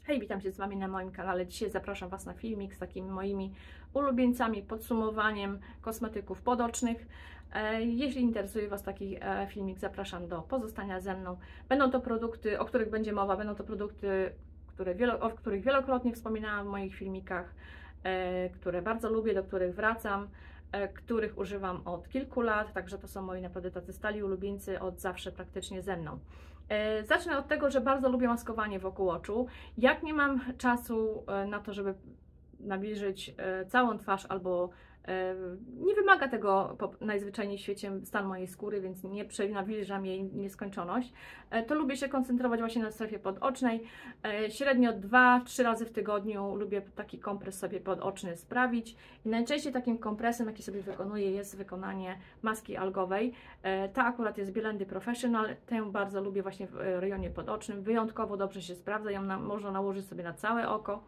Hej, witam się z Wami na moim kanale. Dzisiaj zapraszam Was na filmik z takimi moimi ulubieńcami, podsumowaniem kosmetyków podocznych. Jeśli interesuje Was taki filmik, zapraszam do pozostania ze mną. Będą to produkty, o których będzie mowa, będą to produkty, o których wielokrotnie wspominałam w moich filmikach, które bardzo lubię, do których wracam, których używam od kilku lat, także to są moi naprawdę tacy stali ulubieńcy od zawsze praktycznie ze mną. Zacznę od tego, że bardzo lubię maskowanie wokół oczu. Jak nie mam czasu na to, żeby nabliżyć całą twarz albo nie wymaga tego najzwyczajniej w świecie stan mojej skóry, więc nie nabliżam jej nieskończoność, to lubię się koncentrować właśnie na strefie podocznej. Średnio 2-3 razy w tygodniu lubię taki kompres sobie podoczny sprawić i najczęściej takim kompresem, jaki sobie wykonuję, jest wykonanie maski algowej. Ta akurat jest Bielendy Professional, tę bardzo lubię właśnie w rejonie podocznym, wyjątkowo dobrze się sprawdza, ją można nałożyć sobie na całe oko.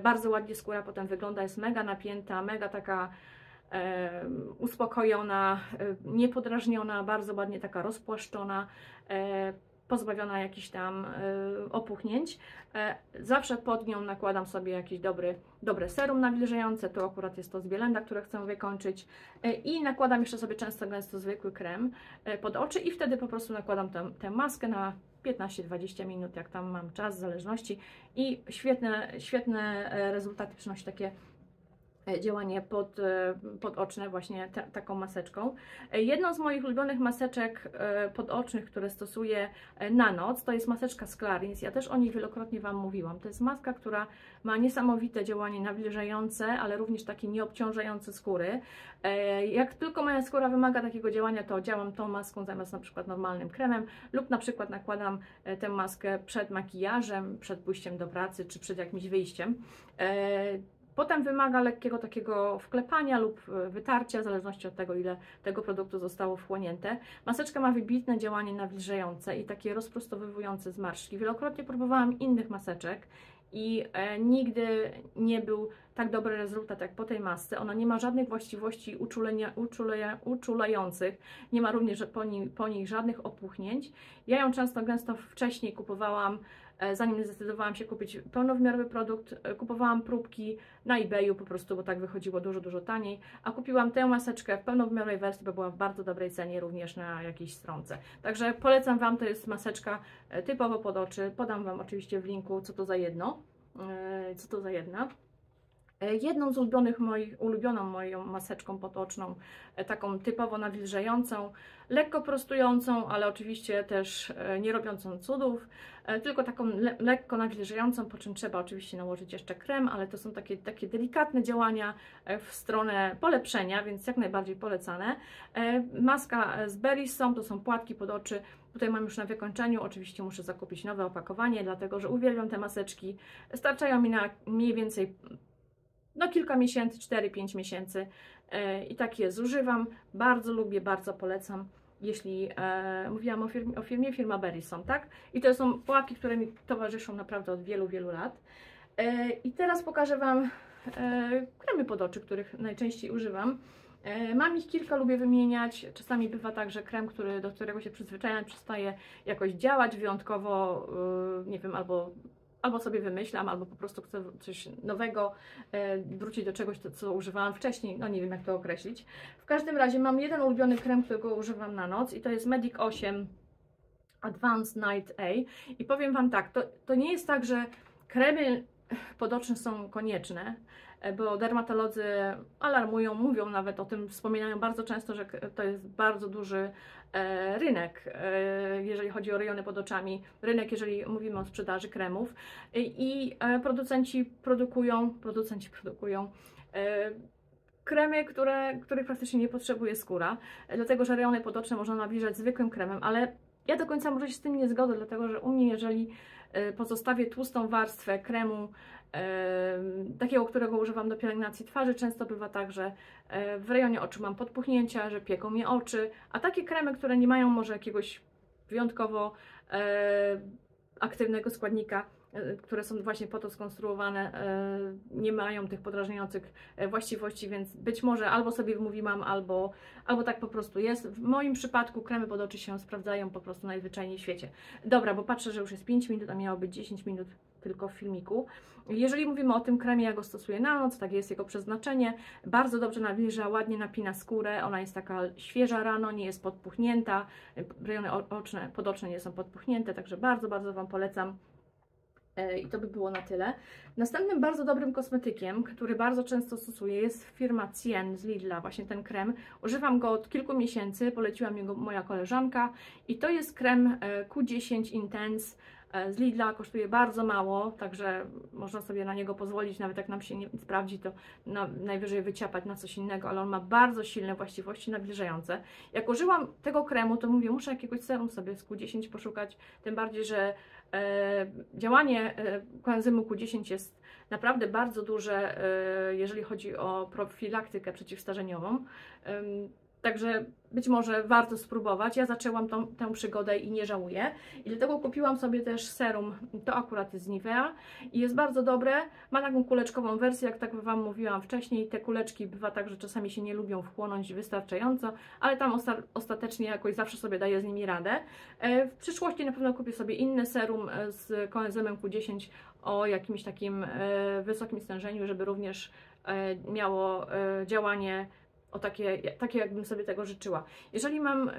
Bardzo ładnie skóra potem wygląda, jest mega napięta, mega taka uspokojona, niepodrażniona, bardzo ładnie taka rozpłaszczona, pozbawiona jakichś tam opuchnięć. Zawsze pod nią nakładam sobie jakieś dobre serum nawilżające, to akurat jest to z Bielenda, które chcę wykończyć, i nakładam jeszcze sobie często gęsto zwykły krem pod oczy i wtedy po prostu nakładam tę maskę na 15-20 minut, jak tam mam czas, w zależności, i świetne rezultaty przynosi takie działanie podoczne właśnie taką maseczką. Jedną z moich ulubionych maseczek podocznych, które stosuję na noc, to jest maseczka z Clarins. Ja też o niej wielokrotnie Wam mówiłam. To jest maska, która ma niesamowite działanie nawilżające, ale również takie nieobciążające skóry. Jak tylko moja skóra wymaga takiego działania, to działam tą maską zamiast na przykład normalnym kremem, lub na przykład nakładam tę maskę przed makijażem, przed pójściem do pracy, czy przed jakimś wyjściem. Potem wymaga lekkiego takiego wklepania lub wytarcia, w zależności od tego, ile tego produktu zostało wchłonięte. Maseczka ma wybitne działanie nawilżające i takie rozprostowywujące zmarszczki. Wielokrotnie próbowałam innych maseczek i nigdy nie był tak dobry rezultat jak po tej masce. Ona nie ma żadnych właściwości uczulających, nie ma również po niej żadnych opuchnięć. Ja ją często gęsto wcześniej kupowałam, zanim zdecydowałam się kupić pełnowymiarowy produkt, kupowałam próbki na eBayu po prostu, bo tak wychodziło dużo taniej, a kupiłam tę maseczkę w pełnowymiarowej wersji, bo była w bardzo dobrej cenie również na jakiejś stronce. Także polecam Wam, to jest maseczka typowo pod oczy. Podam Wam oczywiście w linku, co to za jedna. Jedną z ulubioną moją maseczką podoczną, taką typowo nawilżającą, lekko prostującą, ale oczywiście też nie robiącą cudów, tylko taką lekko nawilżającą, po czym trzeba oczywiście nałożyć jeszcze krem, ale to są takie delikatne działania w stronę polepszenia, więc jak najbardziej polecane. Maska z Berryson, to są płatki pod oczy. Tutaj mam już na wykończeniu, oczywiście muszę zakupić nowe opakowanie, dlatego że uwielbiam te maseczki. Starczają mi na mniej więcej kilka miesięcy, 4-5 miesięcy, i tak je zużywam. Bardzo lubię, bardzo polecam. Jeśli mówiłam o firmie, firma Berryson, tak? I to są pułapki, które mi towarzyszą naprawdę od wielu lat. I teraz pokażę Wam kremy pod oczy, których najczęściej używam. Mam ich kilka, lubię wymieniać. Czasami bywa tak, że krem, do którego się przyzwyczajam, przestaje jakoś działać wyjątkowo, nie wiem, albo sobie wymyślam, albo po prostu chcę coś nowego, wrócić do czegoś, co używałam wcześniej, no nie wiem, jak to określić. W każdym razie mam jeden ulubiony krem, którego używam na noc, i to jest Medic 8 Advanced Night A. I powiem Wam tak, to nie jest tak, że kremy podoczne są konieczne, bo dermatolodzy alarmują, mówią nawet o tym, wspominają bardzo często, że to jest bardzo duży rynek, jeżeli chodzi o rejony pod oczami, rynek, jeżeli mówimy o sprzedaży kremów, i producenci produkują kremy, których praktycznie nie potrzebuje skóra, dlatego że rejony podoczne można nawilżać zwykłym kremem, ale ja do końca może się z tym nie zgodzę, dlatego że u mnie, jeżeli pozostawię tłustą warstwę kremu, takiego, którego używam do pielęgnacji twarzy, często bywa tak, że w rejonie oczu mam podpuchnięcia, że pieką mnie oczy, a takie kremy, które nie mają może jakiegoś wyjątkowo aktywnego składnika, które są właśnie po to skonstruowane, nie mają tych podrażniających właściwości, więc być może albo sobie wmówiłam, albo tak po prostu jest. W moim przypadku kremy pod oczy się sprawdzają po prostu najzwyczajniej w świecie. Dobra, bo patrzę, że już jest 5 minut, a miało być 10 minut. tylko w filmiku. Jeżeli mówimy o tym kremie, ja go stosuję na noc, tak jest jego przeznaczenie. Bardzo dobrze nawilża, ładnie napina skórę, ona jest taka świeża rano, nie jest podpuchnięta, rejony podoczne nie są podpuchnięte, także bardzo, bardzo Wam polecam. I to by było na tyle. Następnym bardzo dobrym kosmetykiem, który bardzo często stosuję, jest firma Cien z Lidla, właśnie ten krem. Używam go od kilku miesięcy, poleciła mi go moja koleżanka i to jest krem Q10 Intense z Lidla, kosztuje bardzo mało, także można sobie na niego pozwolić, nawet jak nam się nie sprawdzi, to najwyżej wyciapać na coś innego, ale on ma bardzo silne właściwości nawilżające. Jak użyłam tego kremu, to mówię, muszę jakiegoś serum sobie z Q10 poszukać, tym bardziej, że działanie koenzymu Q10 jest naprawdę bardzo duże, jeżeli chodzi o profilaktykę przeciwstarzeniową. Także być może warto spróbować. Ja zaczęłam tę przygodę i nie żałuję. I dlatego kupiłam sobie też serum, to akurat jest z Nivea i jest bardzo dobre. Ma taką kuleczkową wersję, jak tak Wam mówiłam wcześniej. Te kuleczki bywa tak, że czasami się nie lubią wchłonąć wystarczająco, ale tam ostatecznie jakoś zawsze sobie daję z nimi radę. W przyszłości na pewno kupię sobie inne serum z koenzymem Q10 o jakimś takim wysokim stężeniu, żeby również miało działanie takie jakbym sobie tego życzyła. Jeżeli mam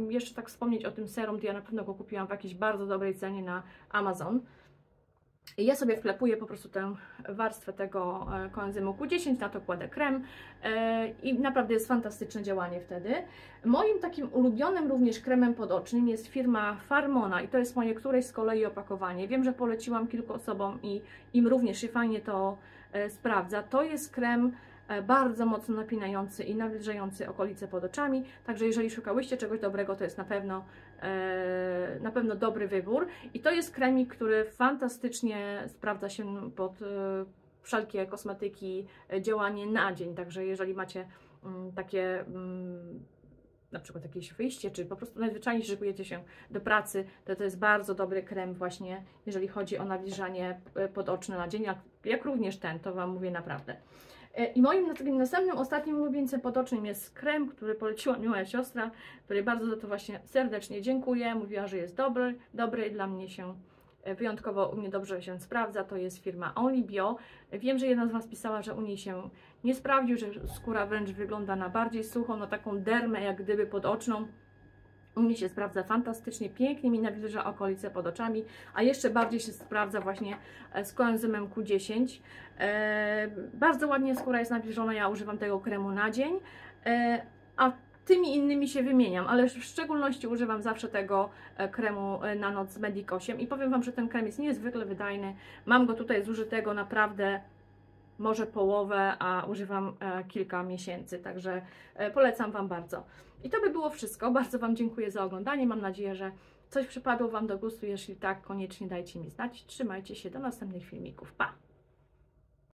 jeszcze tak wspomnieć o tym serum, to ja na pewno go kupiłam w jakiejś bardzo dobrej cenie na Amazon. I ja sobie wklepuję po prostu tę warstwę tego koenzymu Q10, na to kładę krem i naprawdę jest fantastyczne działanie wtedy. Moim takim ulubionym również kremem podocznym jest firma Farmona i to jest moje któreś z kolei opakowanie. Wiem, że poleciłam kilku osobom i im również się fajnie to sprawdza. To jest krem bardzo mocno napinający i nawilżający okolice pod oczami, także jeżeli szukałyście czegoś dobrego, to jest na pewno dobry wybór i to jest kremik, który fantastycznie sprawdza się pod wszelkie kosmetyki, działanie na dzień, także jeżeli macie takie na przykład jakieś wyjście, czy po prostu najzwyczajniej szykujecie się do pracy, to jest bardzo dobry krem właśnie, jeżeli chodzi o nawilżanie podoczne na dzień, jak również ten, to Wam mówię naprawdę. I moim następnym, ostatnim ulubieńcem podocznym jest krem, który poleciła mi moja siostra, której bardzo za to właśnie serdecznie dziękuję. Mówiła, że jest dobry i dla mnie się wyjątkowo u mnie dobrze się sprawdza. To jest firma Only Bio. Wiem, że jedna z Was pisała, że u niej się nie sprawdził, że skóra wręcz wygląda na bardziej suchą, na taką dermę jak gdyby podoczną. U mnie się sprawdza fantastycznie, pięknie mi nawilża okolice pod oczami, a jeszcze bardziej się sprawdza właśnie z koenzymem Q10. Bardzo ładnie skóra jest nawilżona, ja używam tego kremu na dzień, a tymi innymi się wymieniam, ale w szczególności używam zawsze tego kremu na noc z Medicosiem i powiem Wam, że ten krem jest niezwykle wydajny. Mam go tutaj zużytego naprawdę może połowę, a używam kilka miesięcy, także polecam Wam bardzo. I to by było wszystko. Bardzo Wam dziękuję za oglądanie. Mam nadzieję, że coś przypadło Wam do gustu. Jeśli tak, koniecznie dajcie mi znać. Trzymajcie się, do następnych filmików. Pa!